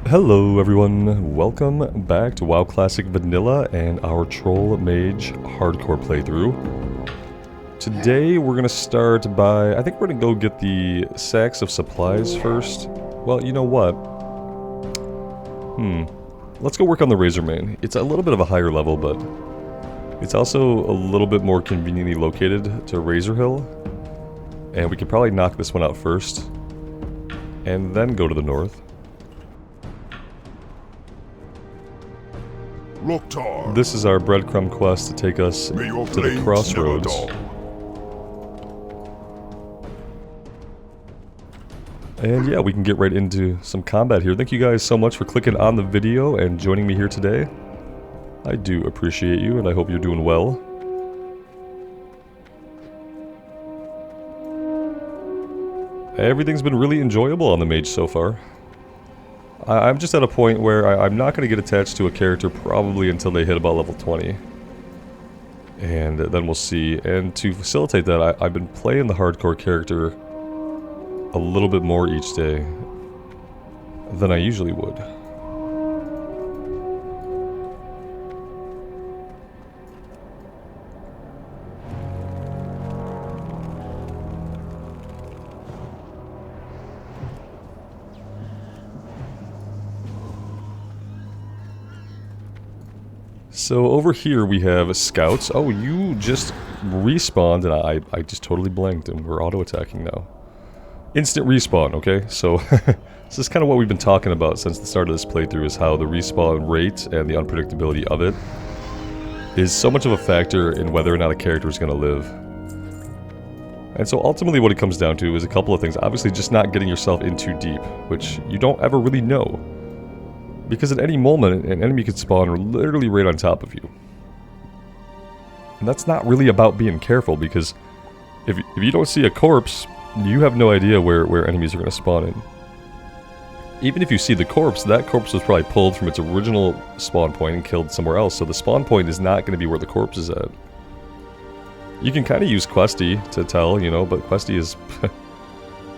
Hello everyone, welcome back to WoW Classic Vanilla and our Troll Mage hardcore playthrough. Today we're going to start by, I think we're going to go get the sacks of supplies first. Well, you know what? Let's go work on the Razormane. It's a little bit of a higher level, but it's also a little bit more conveniently located to Razor Hill. And we could probably knock this one out first, and then go to the north. This is our breadcrumb quest to take us to the crossroads. And yeah, we can get right into some combat here. Thank you guys so much for clicking on the video and joining me here today. I do appreciate you, and I hope you're doing well. Everything's been really enjoyable on the Mage so far. I'm just at a point where I'm not going to get attached to a character probably until they hit about level 20. And then we'll see. And to facilitate that, I've been playing the hardcore character a little bit more each day than I usually would. So over here we have scouts. Oh, you just respawned and I just totally blanked and we're auto-attacking now. Instant respawn, okay? So this is kind of what we've been talking about since the start of this playthrough, is how the respawn rate and the unpredictability of it is so much of a factor in whether or not a character is going to live. And so ultimately what it comes down to is a couple of things. Obviously just not getting yourself in too deep, which you don't ever really know. Because at any moment, an enemy could spawn literally right on top of you. And that's not really about being careful, because if you don't see a corpse, you have no idea where enemies are going to spawn in. Even if you see the corpse, that corpse was probably pulled from its original spawn point and killed somewhere else, so the spawn point is not going to be where the corpse is at. You can kind of use Questy to tell, you know, but Questy is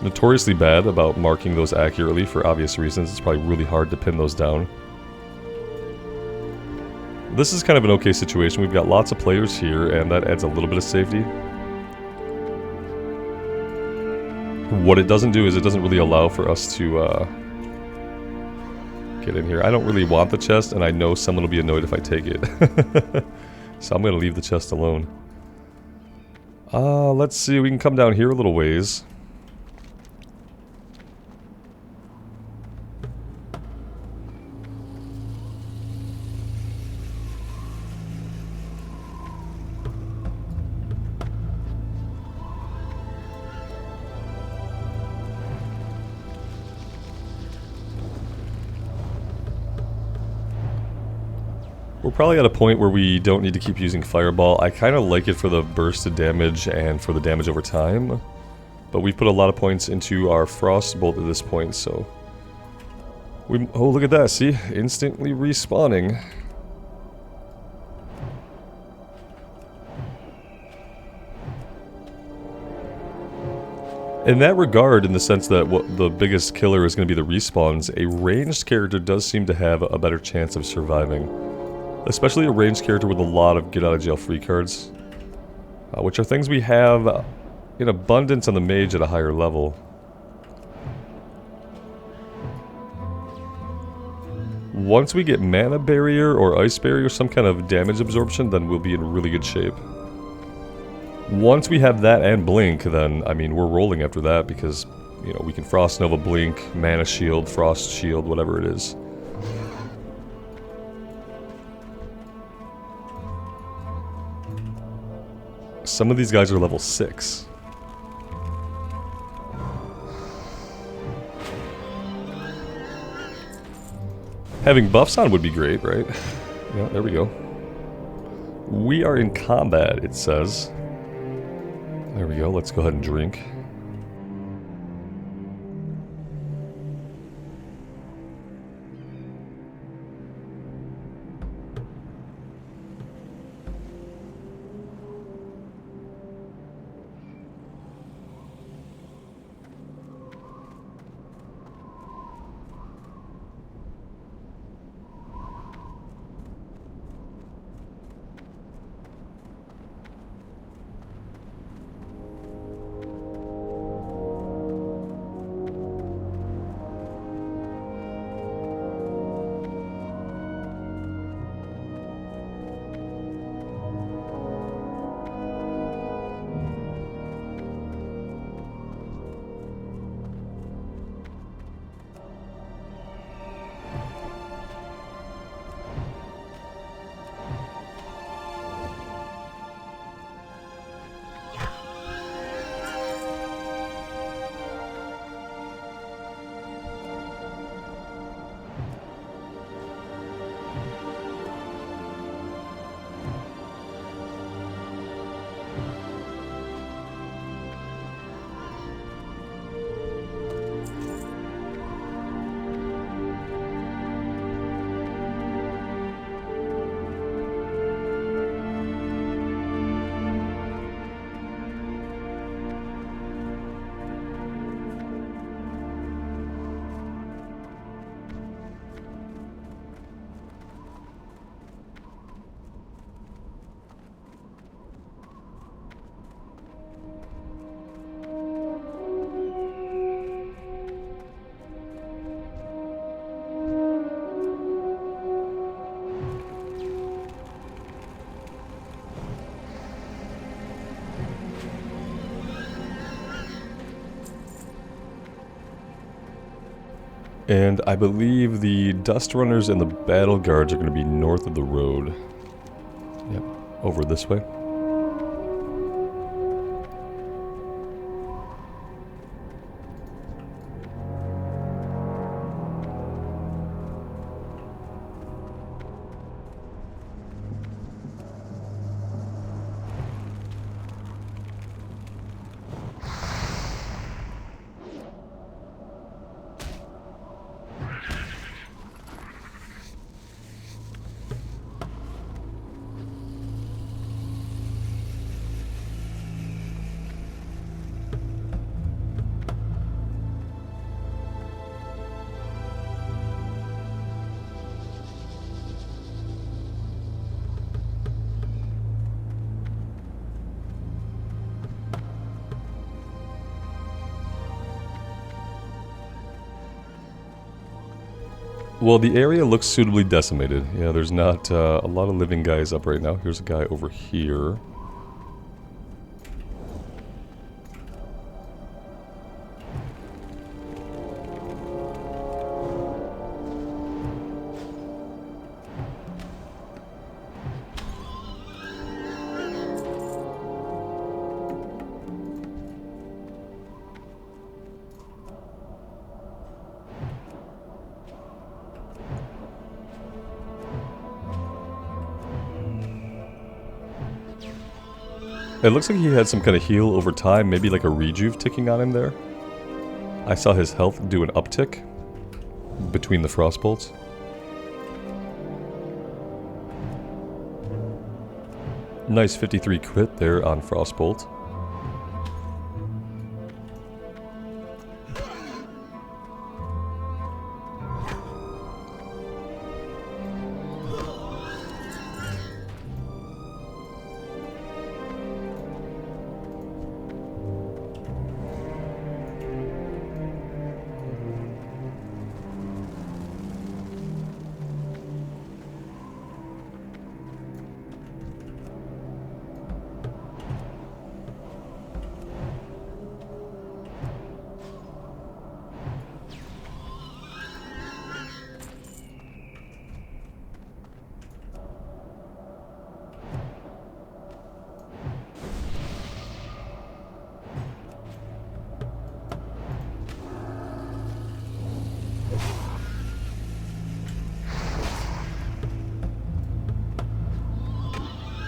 notoriously bad about marking those accurately for obvious reasons. It's probably really hard to pin those down. This is kind of an okay situation. We've got lots of players here, and that adds a little bit of safety. What it doesn't do is it doesn't really allow for us to get in here. I don't really want the chest, and I know someone will be annoyed if I take it. So I'm going to leave the chest alone. Let's see. We can come down here a little ways. We're probably at a point where we don't need to keep using Fireball. I kind of like it for the burst of damage and for the damage over time. But we've put a lot of points into our Frost Bolt at this point, so... Oh, look at that, see? Instantly respawning. In that regard, in the sense that what the biggest killer is going to be the respawns, a ranged character does seem to have a better chance of surviving. Especially a ranged character with a lot of get-out-of-jail-free cards. Which are things we have in abundance on the Mage at a higher level. Once we get Mana Barrier or Ice Barrier, some kind of damage absorption, then we'll be in really good shape. Once we have that and Blink, then, I mean, we're rolling after that because, you know, we can Frost Nova, Blink, Mana Shield, Frost Shield, whatever it is. Some of these guys are level 6. Having buffs on would be great, right? Yeah, there we go. We are in combat, it says. There we go, let's go ahead and drink. And I believe the Dust Runners and the Battle Guards are going to be north of the road. Yep, over this way. Well, the area looks suitably decimated. Yeah, there's not a lot of living guys up right now. Here's a guy over here. It looks like he had some kind of heal over time, maybe like a rejuve ticking on him there. I saw his health do an uptick between the frost bolts. Nice 53 crit there on Frostbolt.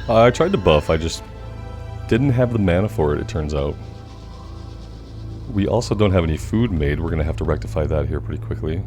I tried to buff, I just didn't have the mana for it, it turns out. We also don't have any food made, we're going to have to rectify that here pretty quickly.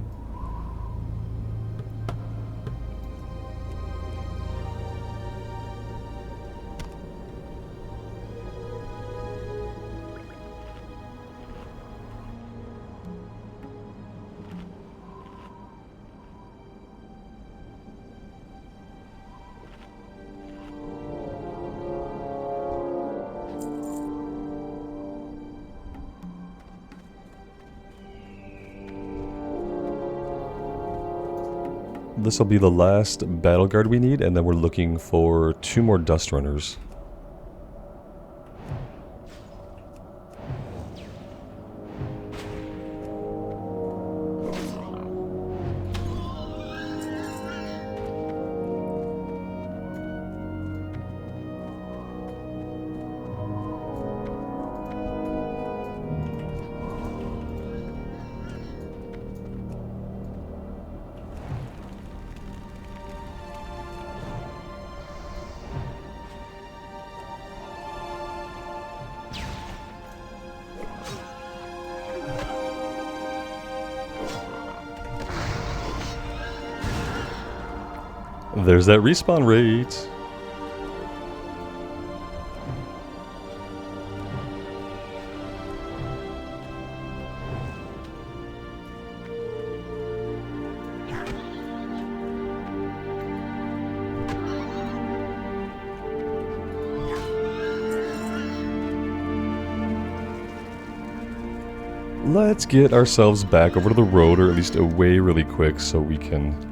This will be the last battle guard we need, and then we're looking for 2 more dust runners. There's that respawn rate. Let's get ourselves back over to the road, or at least away really quick so we can...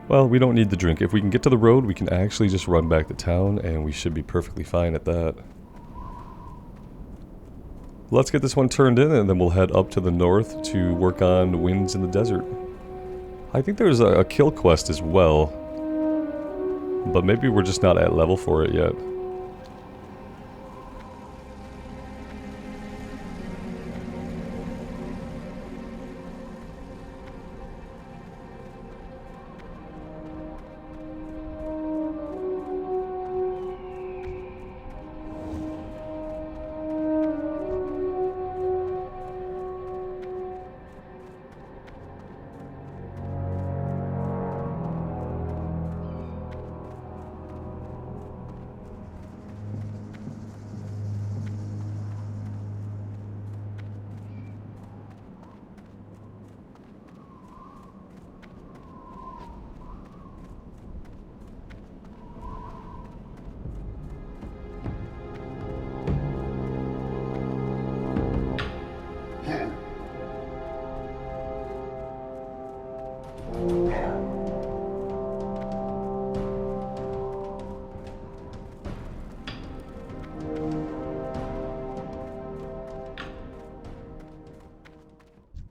Well, we don't need the drink. If we can get to the road, we can actually just run back to town, and we should be perfectly fine at that. Let's get this one turned in, and then we'll head up to the north to work on winds in the desert. I think there's a kill quest as well. But maybe we're just not at level for it yet.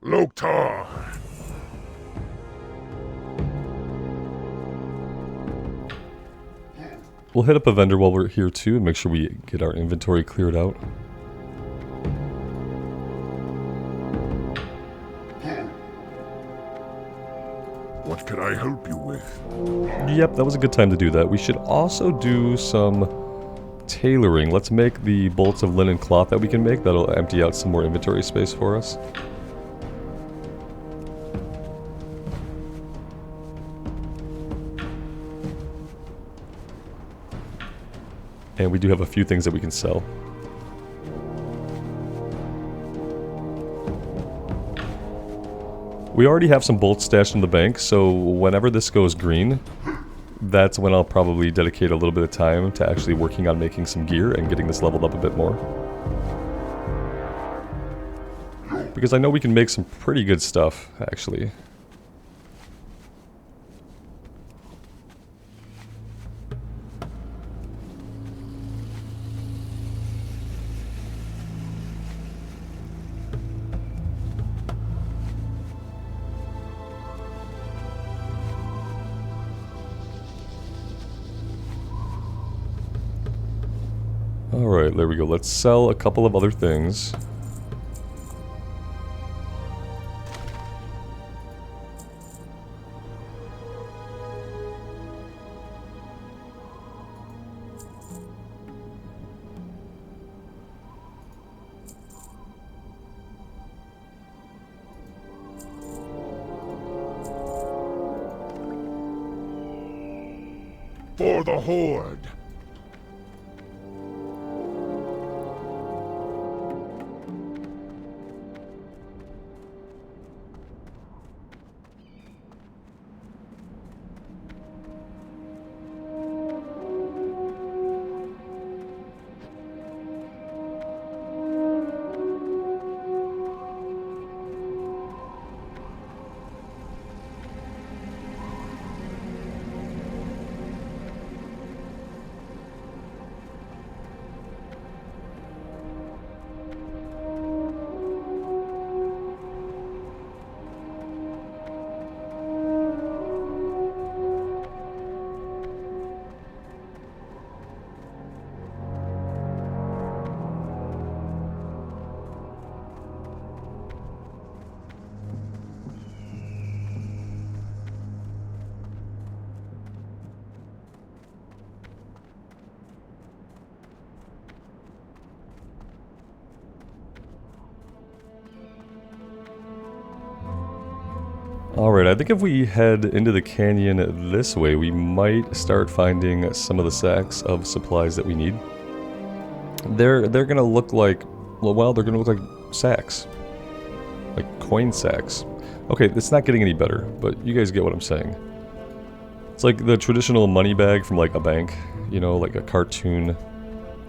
Loktar! We'll hit up a vendor while we're here too and make sure we get our inventory cleared out. What can I help you with? Yep, that was a good time to do that. We should also do some tailoring. Let's make the bolts of linen cloth that we can make. That'll empty out some more inventory space for us. And we do have a few things that we can sell. We already have some bolts stashed in the bank, so whenever this goes green, that's when I'll probably dedicate a little bit of time to actually working on making some gear and getting this leveled up a bit more. Because I know we can make some pretty good stuff, actually. Alright, there we go. Let's sell a couple of other things. For the Horde! Alright, I think if we head into the canyon this way, we might start finding some of the sacks of supplies that we need. They're gonna look like, well, they're gonna look like sacks. Like coin sacks. Okay, it's not getting any better, but you guys get what I'm saying. It's like the traditional money bag from like a bank, you know, like a cartoon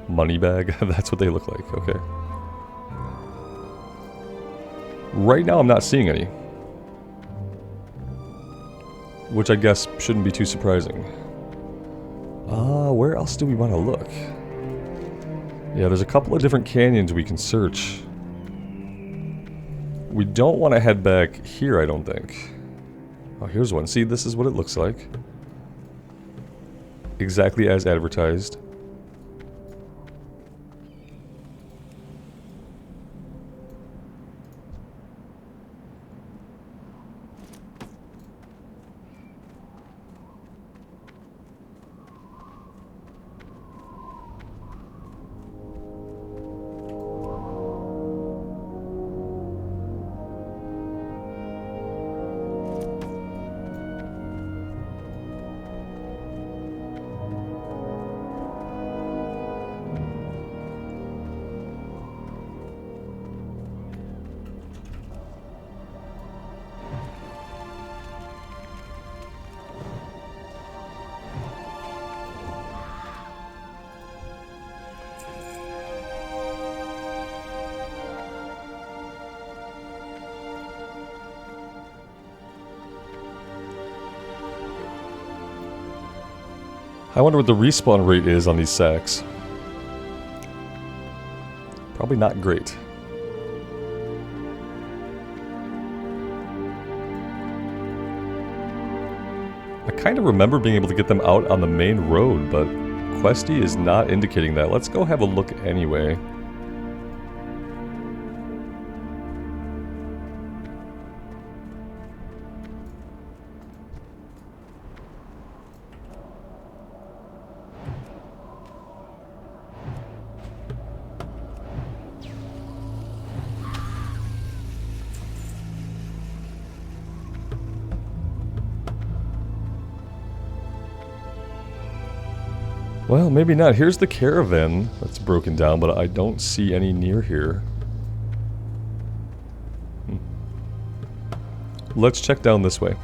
money bag. That's what they look like, okay. Right now I'm not seeing any. Which I guess shouldn't be too surprising. Where else do we want to look? Yeah, there's a couple of different canyons we can search. We don't want to head back here, I don't think. Oh, here's one. See, this is what it looks like. Exactly as advertised. I wonder what the respawn rate is on these sacks. Probably not great. I kind of remember being able to get them out on the main road, but Questy is not indicating that. Let's go have a look anyway. Well, maybe not. Here's the caravan that's broken down, but I don't see any near here. Let's check down this way.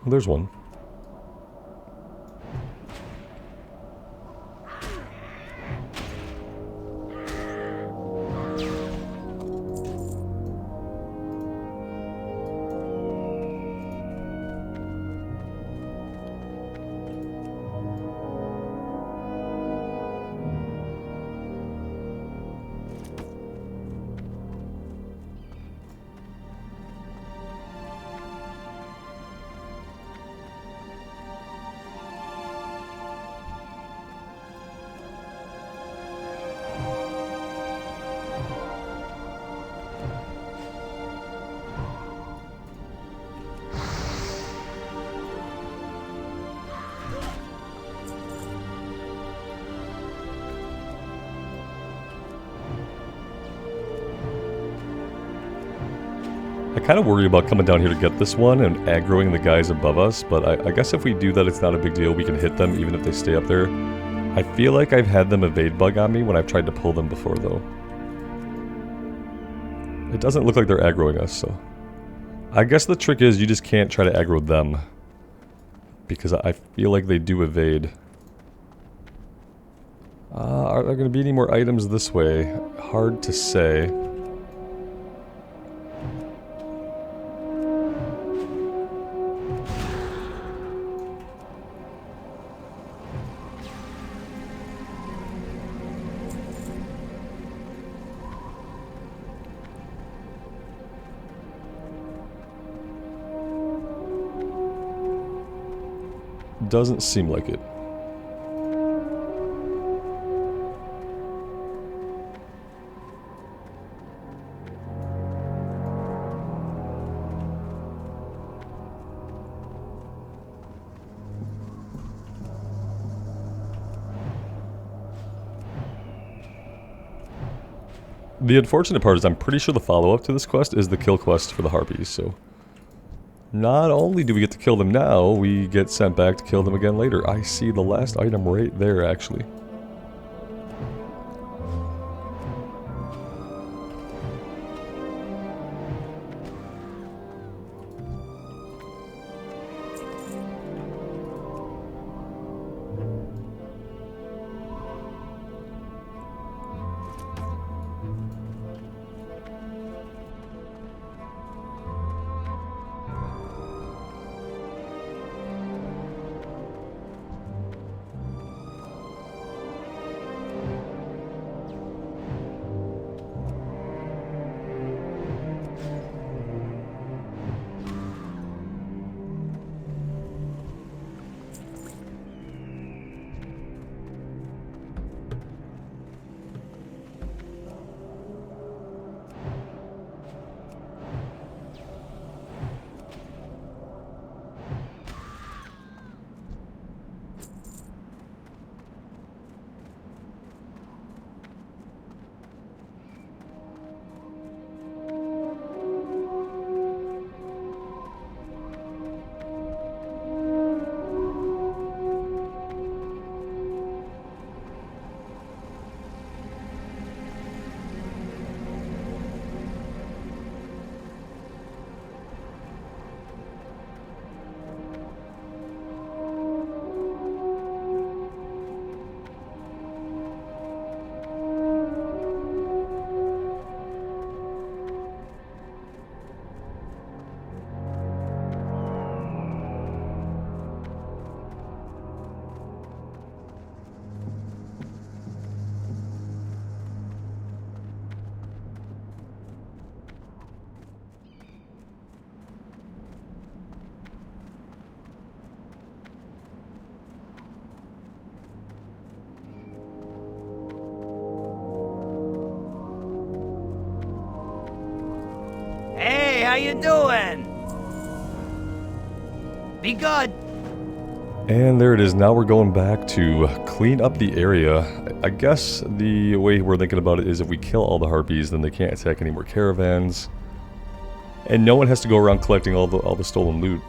There's one. I kind of worry about coming down here to get this one and aggroing the guys above us, but I guess if we do that, it's not a big deal. We can hit them even if they stay up there. I feel like I've had them evade bug on me when I've tried to pull them before, though. It doesn't look like they're aggroing us, so... I guess the trick is you just can't try to aggro them, because I feel like they do evade. Are there going to be any more items this way? Hard to say. Doesn't seem like it. The unfortunate part is I'm pretty sure the follow-up to this quest is the kill quest for the Harpies, so... Not only do we get to kill them now, we get sent back to kill them again later. I see the last item right there, actually. how you doing? Be good. And there it is. Now we're going back to clean up the area. I guess the way we're thinking about it is if we kill all the harpies, then they can't attack any more caravans. And no one has to go around collecting all the stolen loot.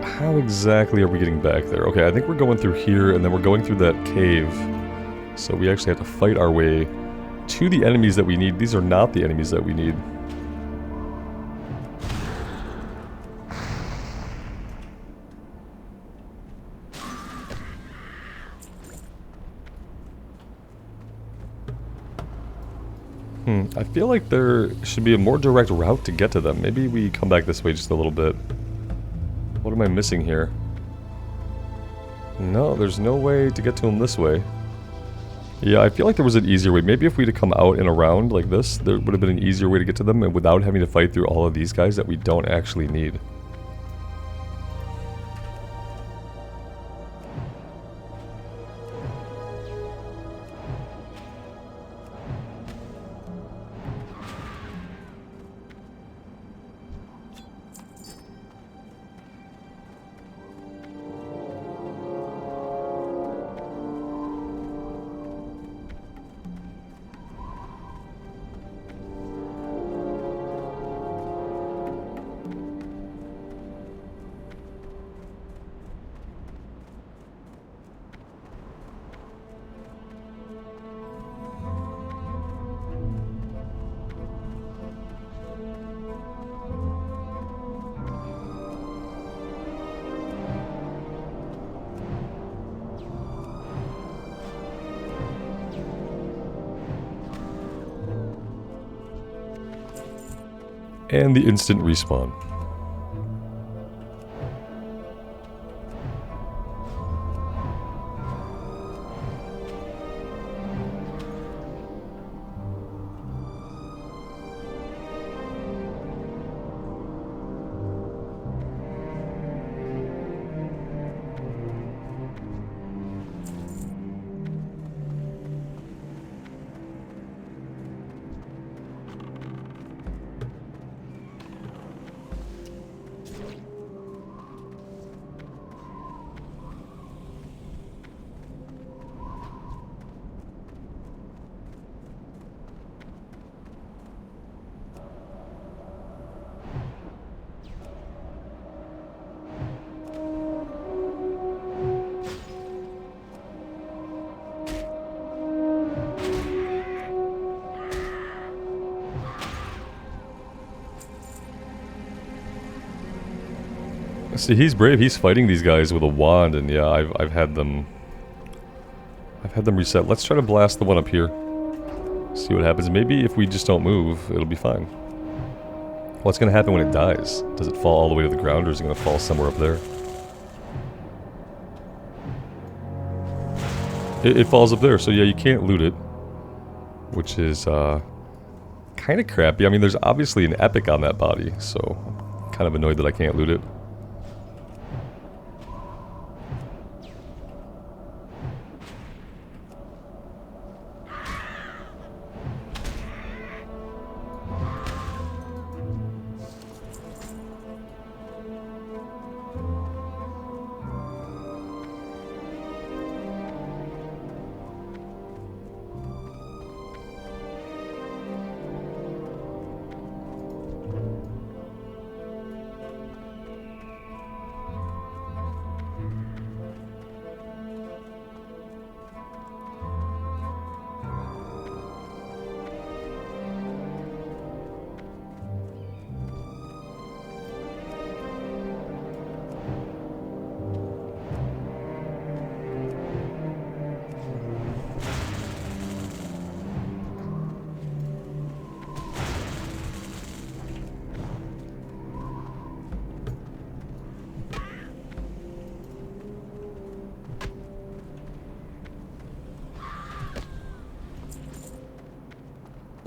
How exactly are we getting back there? Okay, I think we're going through here, and then we're going through that cave. So we actually have to fight our way to the enemies that we need. These are not the enemies that we need. I feel like there should be a more direct route to get to them. Maybe we come back this way just a little bit. What am I missing here? No, there's no way to get to him this way. Yeah, I feel like there was an easier way. Maybe if we'd have come out and around like this, there would have been an easier way to get to them and without having to fight through all of these guys that we don't actually need. And the instant respawn. See, he's brave. He's fighting these guys with a wand, and yeah, I've had them reset. Let's try to blast the one up here. See what happens. Maybe if we just don't move, it'll be fine. What's gonna happen when it dies? Does it fall all the way to the ground, or is it gonna fall somewhere up there? It falls up there, so yeah, you can't loot it, which is kind of crappy. I mean, there's obviously an epic on that body, so I'm kind of annoyed that I can't loot it.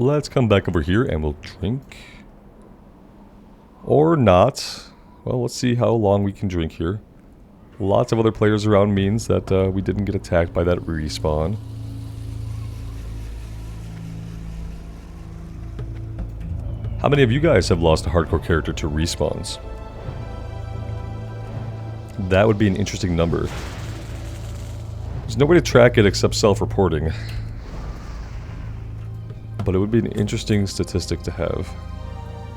Let's come back over here and we'll drink. Or not. Well, let's see how long we can drink here. Lots of other players around means that we didn't get attacked by that respawn. How many of you guys have lost a hardcore character to respawns? That would be an interesting number. There's no way to track it except self-reporting. But it would be an interesting statistic to have.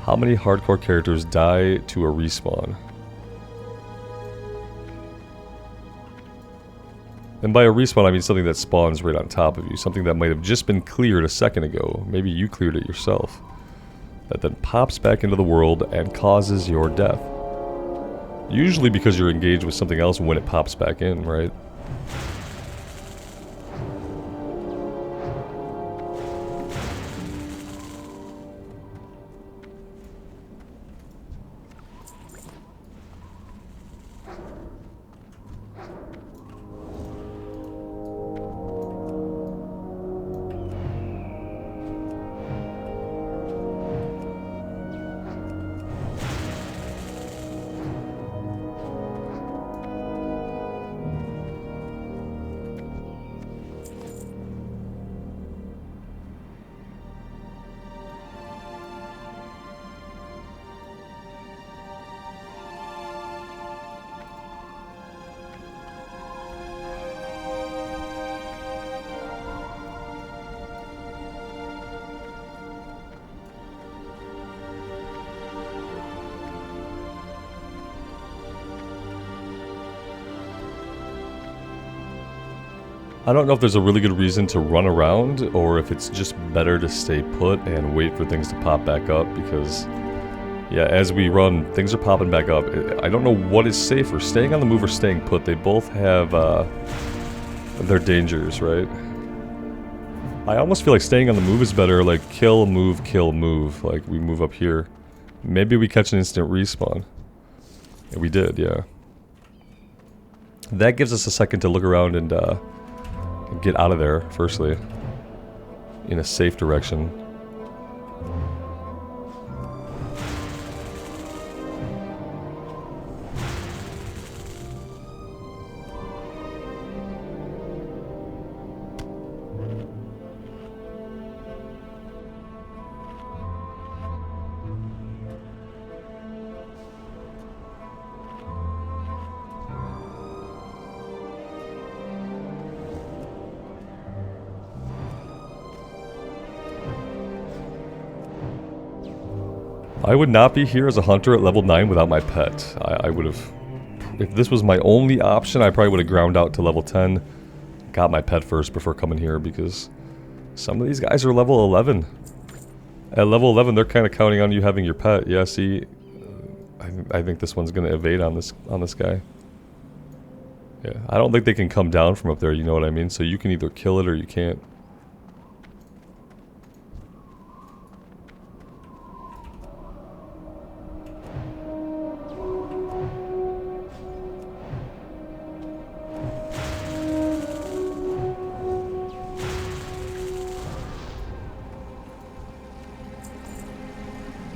How many hardcore characters die to a respawn? And by a respawn, I mean something that spawns right on top of you. Something that might have just been cleared a second ago. Maybe you cleared it yourself. That then pops back into the world and causes your death. Usually because you're engaged with something else when it pops back in, right? I don't know if there's a really good reason to run around, or if it's just better to stay put and wait for things to pop back up, because, yeah, as we run, things are popping back up. I don't know what is safer, staying on the move or staying put. They both have their dangers, right? I almost feel like staying on the move is better, like kill, move, like we move up here. Maybe we catch an instant respawn. And we did, yeah. That gives us a second to look around and get out of there, firstly, in a safe direction. I would not be here as a hunter at level 9 without my pet. I would have... If this was my only option, I probably would have ground out to level 10. Got my pet first before coming here, because some of these guys are level 11. At level 11, they're kind of counting on you having your pet. Yeah, see... I think this one's going to evade on this guy. Yeah, I don't think they can come down from up there, you know what I mean? So you can either kill it or you can't.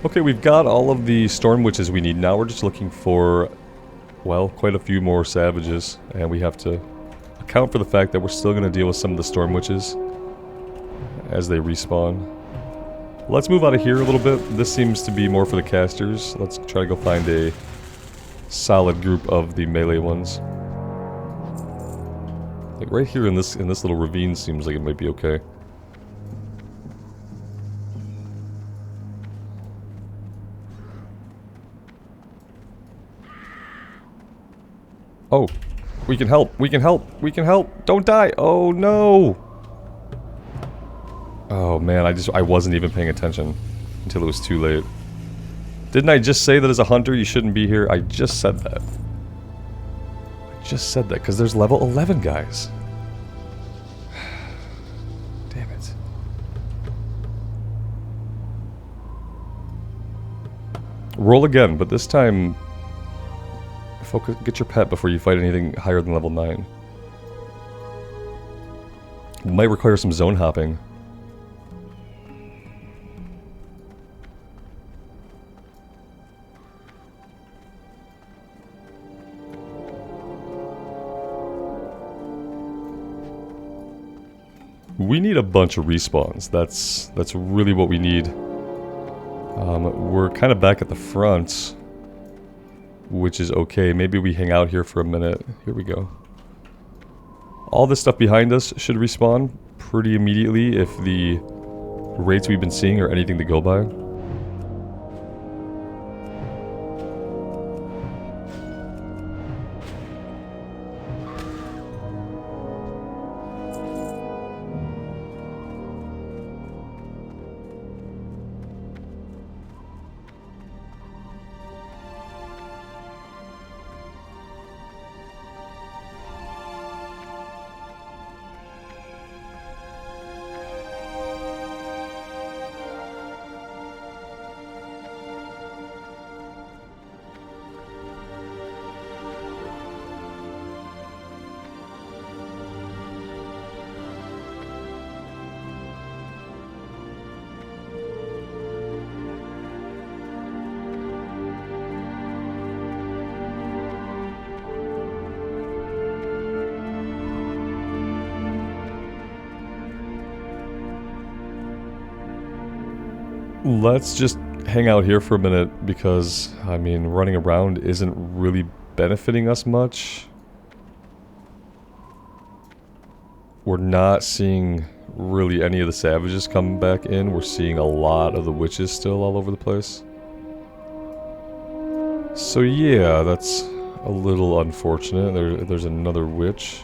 Okay, we've got all of the storm witches we need. Now we're just looking for, well, quite a few more savages. And we have to account for the fact that we're still going to deal with some of the storm witches as they respawn. Let's move out of here a little bit. This seems to be more for the casters. Let's try to go find a solid group of the melee ones. Like right here in this little ravine seems like it might be okay. Oh, we can help, we can help, we can help. Don't die. Oh no. Oh man, I wasn't even paying attention until it was too late. Didn't I just say that as a hunter you shouldn't be here? I just said that. I just said that because there's level 11 guys. Damn it. Roll again, but this time focus, get your pet before you fight anything higher than level 9. Might require some zone hopping. We need a bunch of respawns. That's really what we need. We're kind of back at the front, which is okay. Maybe we hang out here for a minute. Here we go. All this stuff behind us should respawn pretty immediately if the rates we've been seeing are anything to go by. Let's just hang out here for a minute because, I mean, running around isn't really benefiting us much. We're not seeing really any of the savages come back in. We're seeing a lot of the witches still all over the place. So yeah, that's a little unfortunate. There's another witch.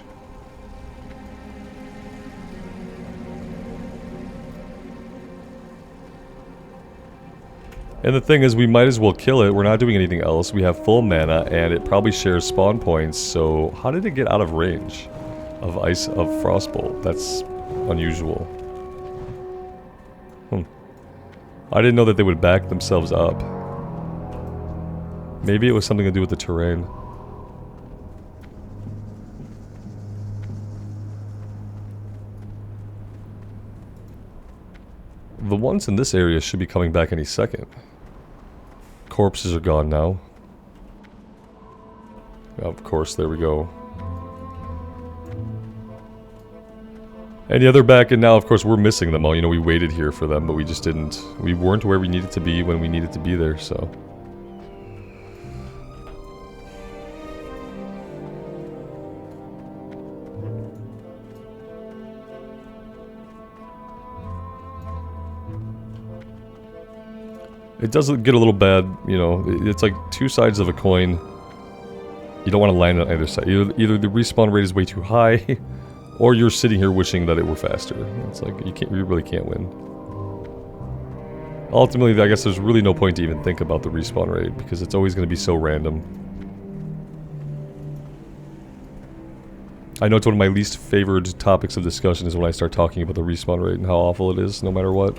And the thing is, we might as well kill it. We're not doing anything else. We have full mana, and it probably shares spawn points. So how did it get out of range of Frostbolt? That's unusual. I didn't know that they would back themselves up. Maybe it was something to do with the terrain. The ones in this area should be coming back any second. Corpses are gone now. Of course, there we go. And yeah, they're back, and now, of course, we're missing them all. You know, we waited here for them, but we just didn't. We weren't where we needed to be when we needed to be there, so. It does get a little bad, you know, it's like two sides of a coin. You don't want to land on either side. Either the respawn rate is way too high, or you're sitting here wishing that it were faster. It's like, you really can't win. Ultimately, I guess there's really no point to even think about the respawn rate, because it's always going to be so random. I know it's one of my least favored topics of discussion is when I start talking about the respawn rate and how awful it is, no matter what.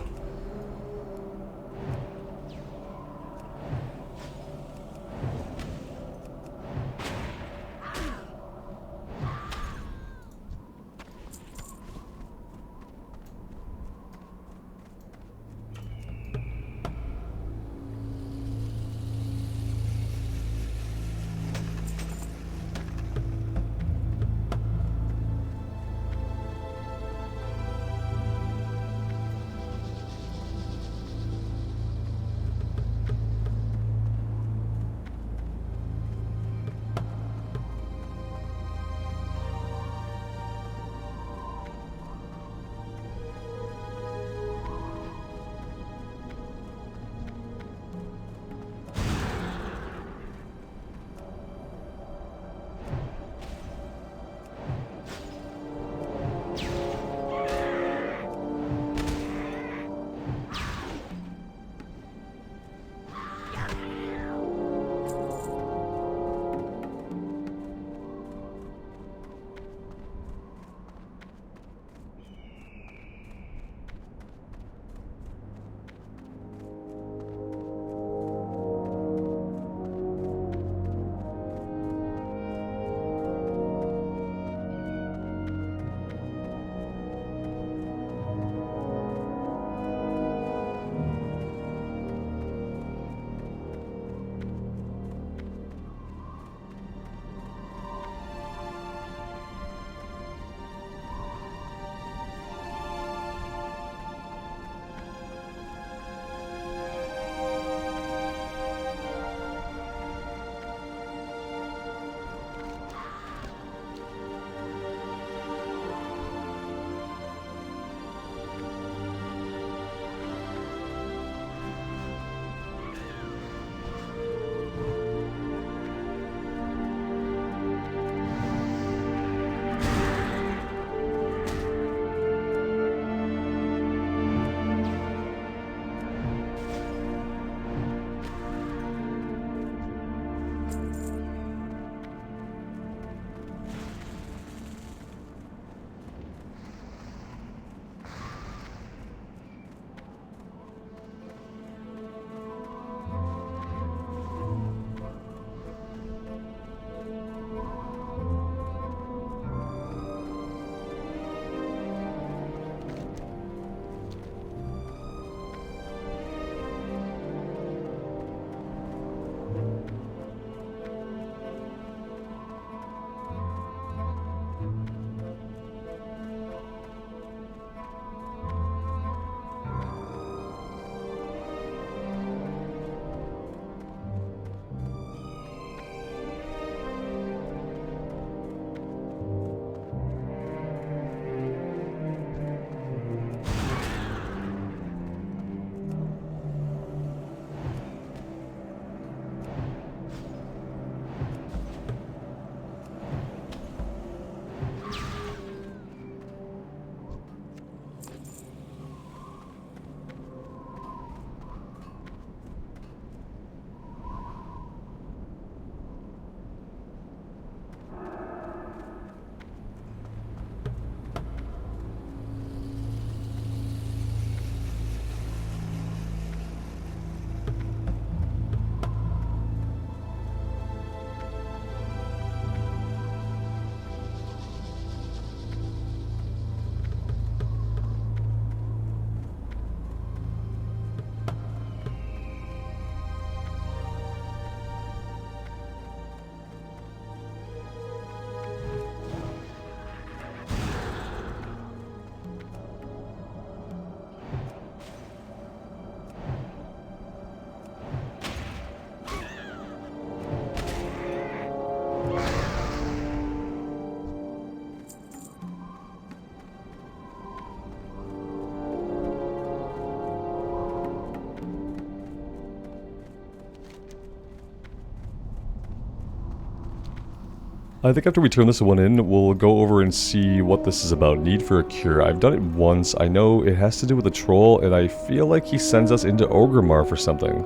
I think after we turn this one in, we'll go over and see what this is about. Need for a cure. I've done it once. I know it has to do with a troll, and I feel like he sends us into Orgrimmar for something.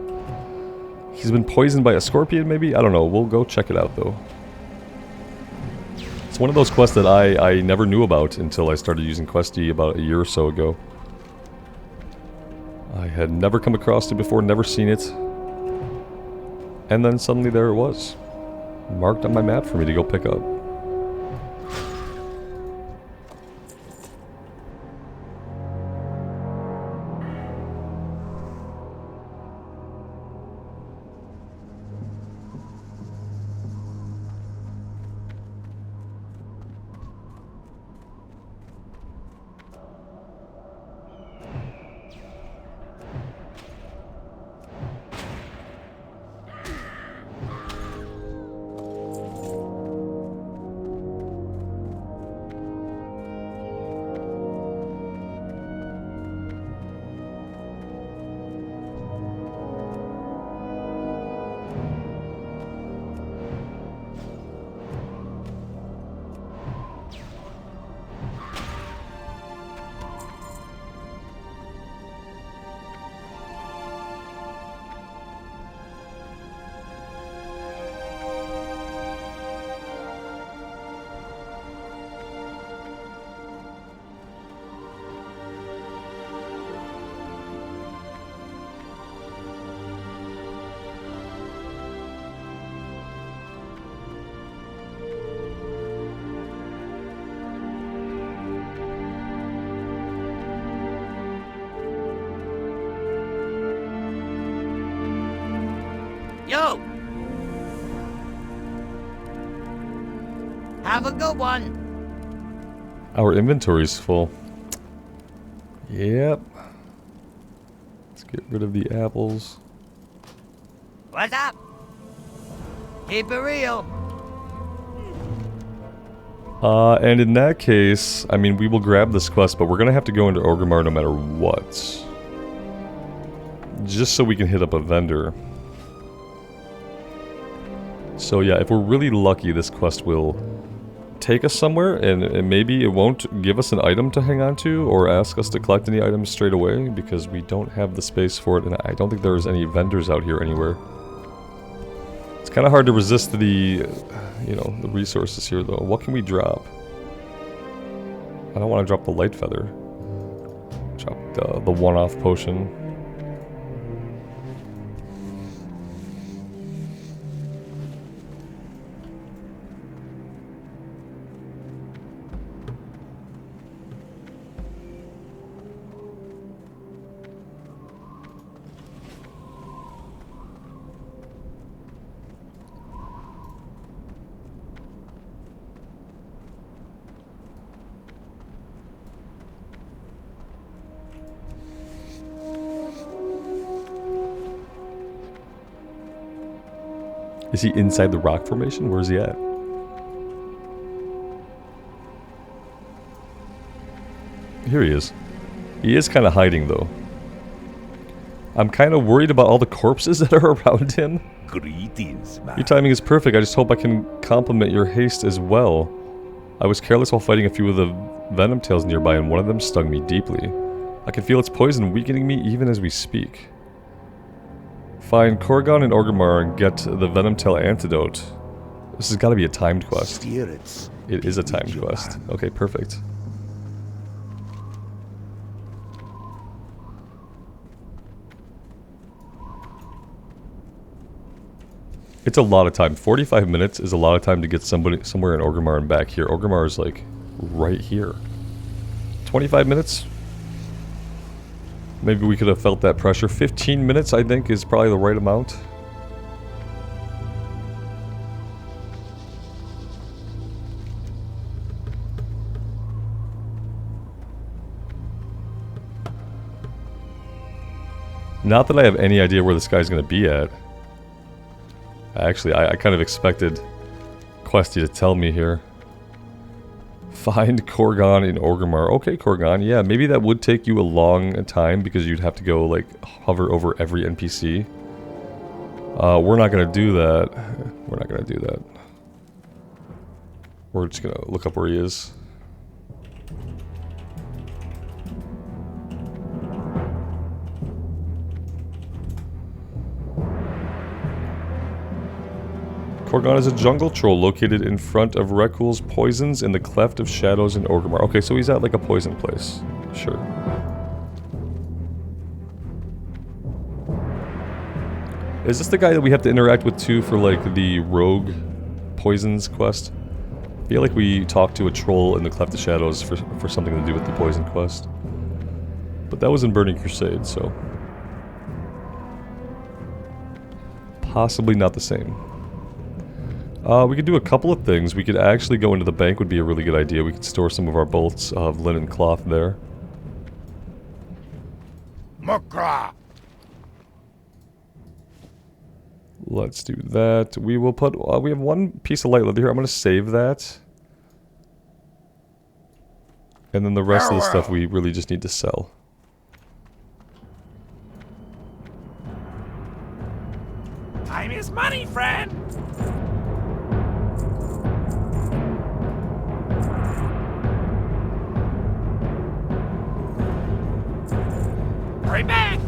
He's been poisoned by a scorpion, maybe? I don't know. We'll go check it out, though. It's one of those quests that I never knew about until I started using Questy about a year or so ago. I had never come across it before, never seen it. And then suddenly there it was. Marked on my map for me to go pick up. Yo! Have a good one! Our inventory's full. Yep. Let's get rid of the apples. What's up? Keep it real. And in that case, I mean, we will grab this quest, but we're gonna have to go into Orgrimmar no matter what. Just so we can hit up a vendor. So yeah, if we're really lucky, this quest will take us somewhere, and maybe it won't give us an item to hang on to, or ask us to collect any items straight away, because we don't have the space for it, and I don't think there's any vendors out here anywhere. It's kind of hard to resist the, you know, the resources here, though. What can we drop? I don't want to drop the light feather. Drop the one-off potion. Is he inside the rock formation? Where is he at? Here he is. He is kind of hiding, though. I'm kind of worried about all the corpses that are around him. Greetings, man. Your timing is perfect. I just hope I can compliment your haste as well. I was careless while fighting a few of the venom tails nearby, and one of them stung me deeply. I can feel its poison weakening me even as we speak. Find Korgon and Orgrimmar and get the Venomtail antidote. This has got to be a timed quest. Spirits. It is a timed quest. Okay, perfect. It's a lot of time. 45 minutes is a lot of time to get somebody somewhere in Orgrimmar and back here. Orgrimmar is like right here. 25 minutes? Maybe we could have felt that pressure. 15 minutes, I think, is probably the right amount. Not that I have any idea where this guy's going to be at. Actually, I kind of expected Questy to tell me here. Find Korgon in Orgrimmar. Okay, Korgon. Yeah, maybe that would take you a long time because you'd have to go, like, hover over every NPC. We're not going to do that. We're not going to do that. We're just gonna look up where he is. Korgon is a jungle troll located in front of Rekul's Poisons in the Cleft of Shadows in Orgrimmar. Okay, so he's at like a poison place. Sure. Is this the guy that we have to interact with too for like the Rogue Poisons quest? I feel like we talked to a troll in the Cleft of Shadows for something to do with the poison quest. But that was in Burning Crusade, so... possibly not the same. We could do a couple of things. We could actually go into the bank, would be a really good idea. We could store some of our bolts of linen cloth there. Mukra! Let's do that. We will put... we have one piece of light leather here. I'm going to save that. And then the rest of the stuff we really just need to sell. Time is money, friend! Hurry back!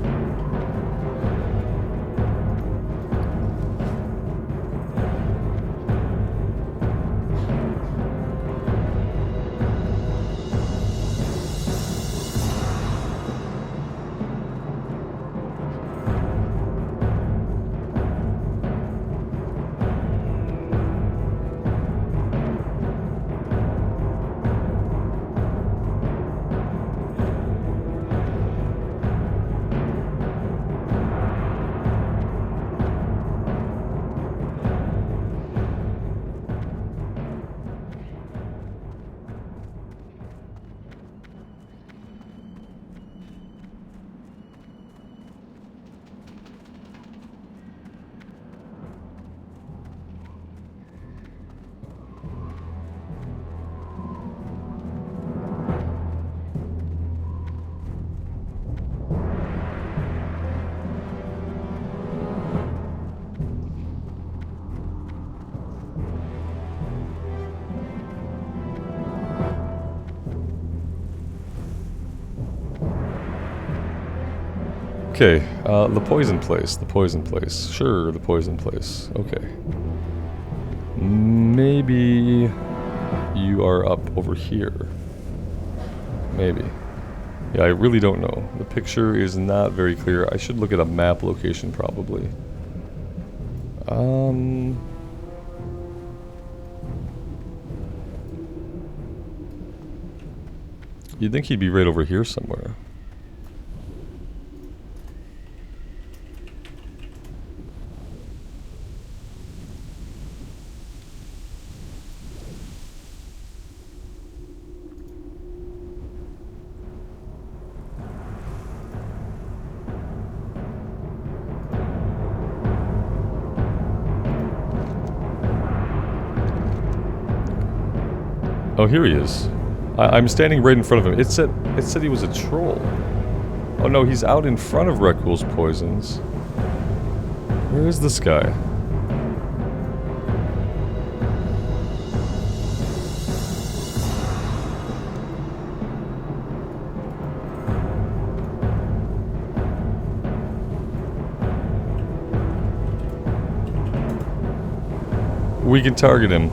Okay, the poison place, the poison place. Sure, the poison place. Okay. Maybe you are up over here. Maybe. Yeah, I really don't know. The picture is not very clear. I should look at a map location probably. You'd think he'd be right over here somewhere. Oh, here he is. I'm standing right in front of him. It said he was a troll. Oh no, he's out in front of Rekul's Poisons. Where is this guy? We can target him.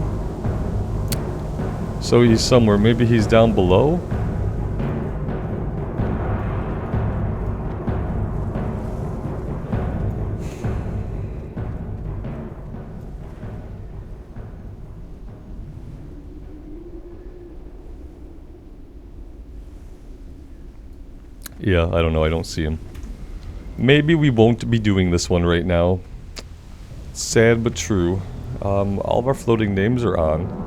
So he's somewhere. Maybe he's down below? Yeah, I don't know. I don't see him. Maybe we won't be doing this one right now. Sad but true. All of our floating names are on.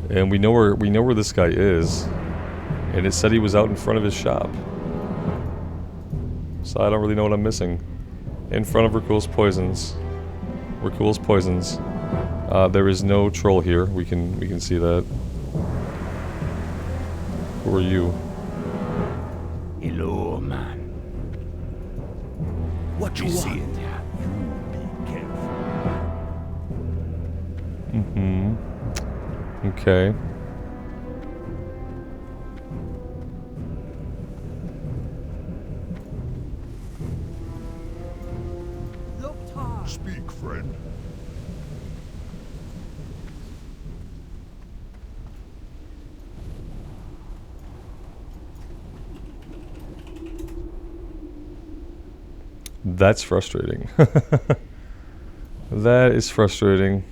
And we know where this guy is. And it said he was out in front of his shop. So I don't really know what I'm missing. In front of Rekul's Poisons. Rekul's Poisons. There is no troll here. We can see that. Who are you? Hello, man. What you see in there? You be careful. Okay. Speak, friend. That's frustrating. That is frustrating.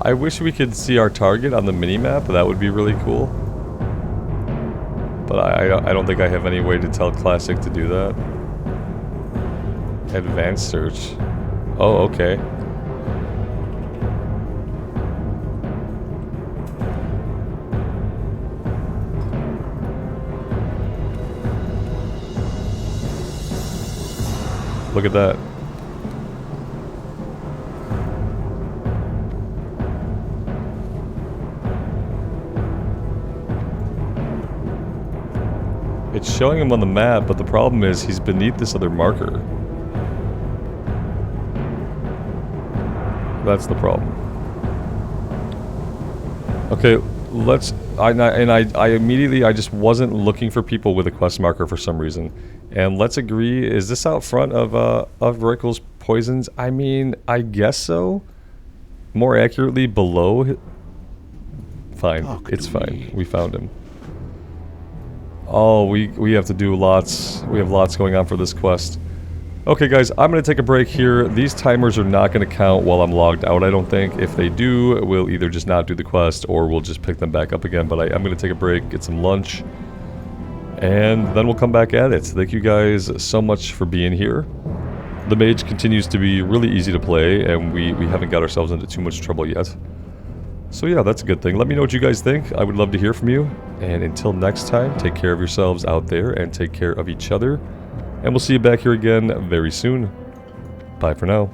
I wish we could see our target on the minimap. That would be really cool. But I don't think I have any way to tell Classic to do that. Advanced search. Oh, okay. Look at that. It's showing him on the map, but the problem is he's beneath this other marker. That's the problem. Okay, let's... I immediately, I just wasn't looking for people with a quest marker for some reason. And let's agree, is this out front of Rickle's Poisons? I mean, I guess so. More accurately, below... Fine, it's fine. We found him. Oh, we have to do lots. We have lots going on for this quest. Okay, guys, I'm going to take a break here. These timers are not going to count while I'm logged out, I don't think. If they do, we'll either just not do the quest or we'll just pick them back up again. But I'm going to take a break, get some lunch, and then we'll come back at it. Thank you guys so much for being here. The Mage continues to be really easy to play, and we haven't got ourselves into too much trouble yet. So yeah, that's a good thing. Let me know what you guys think. I would love to hear from you. And until next time, take care of yourselves out there and take care of each other. And we'll see you back here again very soon. Bye for now.